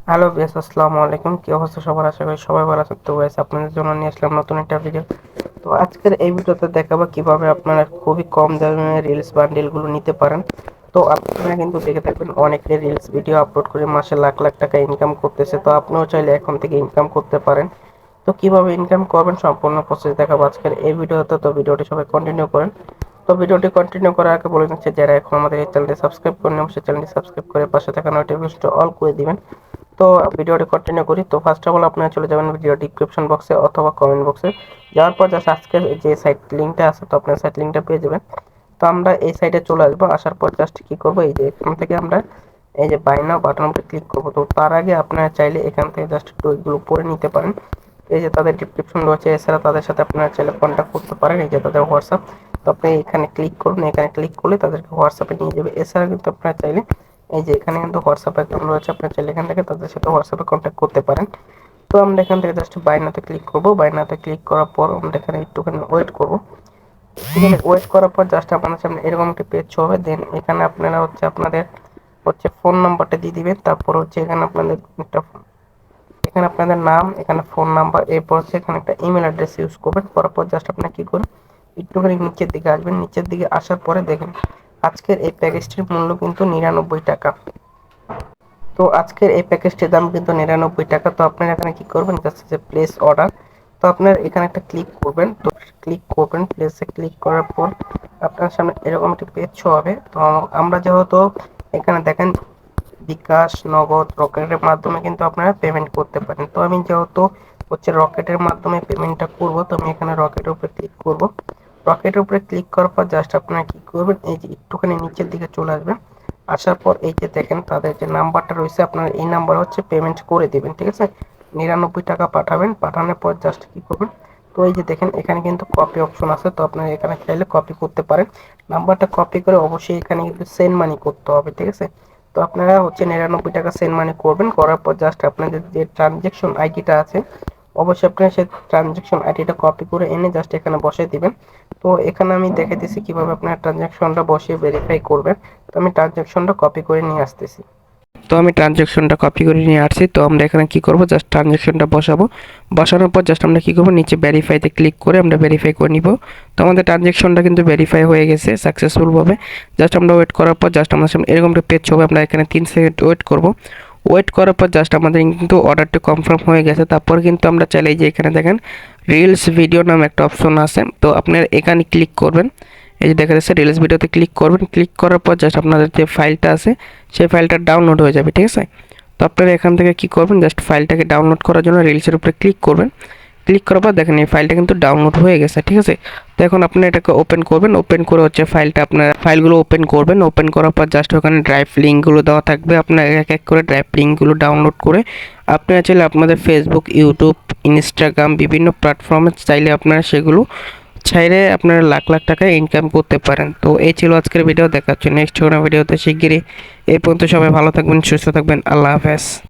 Hello বেশ, আসসালামু আলাইকুম। কি অবস্থা সবার? আশা করি সবাই ভালো আছেন। তো গাইস, আপনাদের জন্য নিয়ে আসলাম নতুন একটা ভিডিও। তো আজকের এই ভিডিওতে দেখাবো কিভাবে আপনারা খুবই কম দামে রিলস বান্ডিল গুলো নিতে পারেন। তো আপনারা কিন্তু দেখে থাকবেন অনেকে রিলস ভিডিও আপলোড করে মাসে লাখ লাখ টাকা ইনকাম করতেছে। তো আপনিও চাইলে এখন থেকে ইনকাম করতে পারেন। তো কিভাবে ইনকাম করবেন সম্পূর্ণ প্রসেস দেখাবো আজকের এই ভিডিওতে। তো ভিডিওটি সবাই কন্টিনিউ করেন। তো ভিডিওটি কন্টিনিউ করার আগে বলে নিচ্ছি, যারা এখন আমাদের এই চ্যানেলটি সাবস্ক্রাইব করেন অবশ্যই চ্যানেলটি সাবস্ক্রাইব করে পাশে থাকা নোটিফিকেশনটা অল করে দিবেন। তো ভিডিওটি কন্টিনিউ করি। তো ফার্স্ট অফ অল আপনারা চলে যাবেন ভিডিও ডিসক্রিপশন বক্সে অথবা কমেন্ট বক্সে। যাওয়ার পর জাস্ট আজকে যে সাইট লিঙ্কটা আছে, তো আপনার সাইট লিঙ্কটা পেয়ে যাবেন। তো আমরা এই সাইটে চলে আসবো। আসার পর জাস্ট কি করবো, এই যে এখান থেকে আমরা এই যে বাই নাও বাটন উপরে ক্লিক করবো। তো তার আগে আপনারা চাইলে এখান থেকে জাস্ট একটু এগুলো পড়ে নিতে পারেন। এই যে তাদের ডিসক্রিপশন রয়েছে, এছাড়া তাদের সাথে আপনারা চাইলে কন্ট্যাক্ট করতে পারেন। এই যে তাদের হোয়াটসঅ্যাপ, তো আপনি এখানে ক্লিক করুন। এখানে ক্লিক করলে তাদেরকে হোয়াটসঅ্যাপে নিয়ে যাবে। এছাড়া কিন্তু আপনারা চাইলে এই যে এখানে কিন্তু হোয়াটসঅ্যাপ অ্যাকাউন্ট রয়েছে, আপনারা চাইলে এখান থেকে তাদের সাথে হোয়াটসঅ্যাপে কন্ট্যাক্ট করতে পারেন। তো আমরা এখান থেকে জাস্ট বাই নাওতে ক্লিক করবো। বাই নাওতে ক্লিক করার পর আমরা এখানে একটুখানি ওয়েট করবো। এখানে ওয়েট করার পর জাস্ট আপনাদের সামনে এরকম একটি পেজ শো হবে। দেন এখানে আপনারা আপনাদের ফোন নাম্বারটা দিয়ে দিবেন। তারপর এখানে আপনাদের একটা এখানে আপনাদের নাম, এখানে ফোন নাম্বার, এরপর এখানে একটা ইমেল অ্যাড্রেস ইউজ করবেন। করার পর জাস্ট আপনারা কি করবেন, একটুখানি নিচের দিকে আসবেন। নিচের দিকে আসার পরে দেখেন আজকের এই প্যাকেজটির মূল্য কিন্তু 99 টাকা। তো আজকের এই প্যাকেজটির দাম কিন্তু 99 টাকা। তো আপনারা এখানে কি করবেন, জাস্ট যে প্লেস অর্ডার, তো আপনার এখানে একটা ক্লিক করবেন। তো ক্লিক করবেন, প্লেসে ক্লিক করার পর আপনার সামনে এরকম একটি পেজ শো হবে। তো আমরা যেহেতু এখানে দেখেন বিকাশ, নগদ, রকেটের মাধ্যমে কিন্তু আপনারা পেমেন্ট করতে পারেন। তো আমি যেহেতু রকেটের মাধ্যমে পেমেন্টটা করব, তো আমি এখানে রকেটের উপরে ক্লিক করব। রকেটের উপরে ক্লিক করার পর জাস্ট আপনারা কি করবেন, এই যে একটুখানি নিচের দিকে চলে আসবেন। আসার পর এই যে দেখেন তাদের যে নাম্বারটা রয়েছে, আপনারা এই নাম্বার পেমেন্ট করে দিবেন। ঠিক আছে, 99 টাকা পাঠাবেন। পাঠানোর পর জাস্ট কি করবেন, তো এই যে দেখেন এখানে কিন্তু কপি অপশন আছে। তো আপনারা এখানে চাইলে কপি করতে পারেন। নাম্বারটা কপি করে অবশ্যই এখানে কিন্তু সেন্ড মানি করতে হবে। ঠিক আছে, তো আপনারা 99 টাকা সেন্ড মানি করবেন। করার পর জাস্ট আপনাদের যে ট্রানজ্যাকশন আইডিটা আছে, অবশ্যই আপনারা সেই ট্রানজ্যাকশন আইডিটা কপি করে এনে জাস্ট এখানে বসিয়ে দিবেন। তো এখানে আমি দেখে দিচ্ছি কিভাবে আপনার ট্রানজ্যাকশনটা বসিয়ে ভেরিফাই করবেন। তো আমি ট্রানজ্যাকশনটা কপি করে নিয়ে আসতেছি। তো আমি ট্রানজ্যাকশনটা কপি করে নিয়ে আসছি। তো আমরা এখানে কি করব, জাস্ট ট্রানজ্যাকশনটা বসাবো। বসানোর পর জাস্ট আমরা কি করব, নিচে ভেরিফাইতে ক্লিক করে আমরা ভেরিফাই করে নিব। তো আমাদের ট্রানজ্যাকশনটা কিন্তু ভেরিফাই হয়ে গেছে সাকসেসফুলভাবে। জাস্ট আমরা ওয়েট করার পর জাস্ট আমাদের সামনে এরকম একটা পেজ হবে। আমরা এখানে 3 সেকেন্ড ওয়েট করব। ওয়েট করার পর জাস্ট আমাদের কিন্তু অর্ডারটি কনফার্ম হয়ে গেছে। তারপর কিন্তু আমরা চাইলে যে এখানে দেখেন রিলস ভিডিও নামে একটা অপশন আছে, তো আপনারা এখানে ক্লিক করবেন। এই যে দেখা যাচ্ছে রিলস ভিডিওতে ক্লিক করবেন। ক্লিক করার পর জাস্ট আপনাদের যে ফাইলটা আছে সেই ফাইলটা ডাউনলোড হয়ে যাবে। ঠিক আছে, তো আপনারা এখান থেকে কি করবেন, জাস্ট ফাইলটাকে ডাউনলোড করার জন্য রিলসের উপরে ক্লিক করবেন। ক্লিক করার পর দেখেন এই ফাইলটা কিন্তু ডাউনলোড হয়ে গেছে। ঠিক আছে, তো এখন আপনারা এটাকে ওপেন করবেন। ওপেন করে ফাইলটা আপনারা ফাইলগুলো ওপেন করবেন। ওপেন করার পর জাস্ট ওখানে ড্রাইভ লিঙ্কগুলো দেওয়া থাকবে। আপনারা এক এক করে ড্রাইভ লিঙ্কগুলো ডাউনলোড করে আপনারা চাইলে আপনাদের ফেসবুক, ইউটিউব, ইনস্টাগ্রাম বিভিন্ন প্ল্যাটফর্মে চাইলে আপনারা সেগুলো ছাইরে আপনারা লাখ লাখ টাকা ইনকাম করতে পারেন। তো এই ছিল আজকের ভিডিও। দেখা হচ্ছে নেক্সট কোনো ভিডিওতে শিগগিরই। এই পর্যন্ত সবাই ভালো থাকবেন, সুস্থ থাকবেন। আল্লাহ হাফেজ।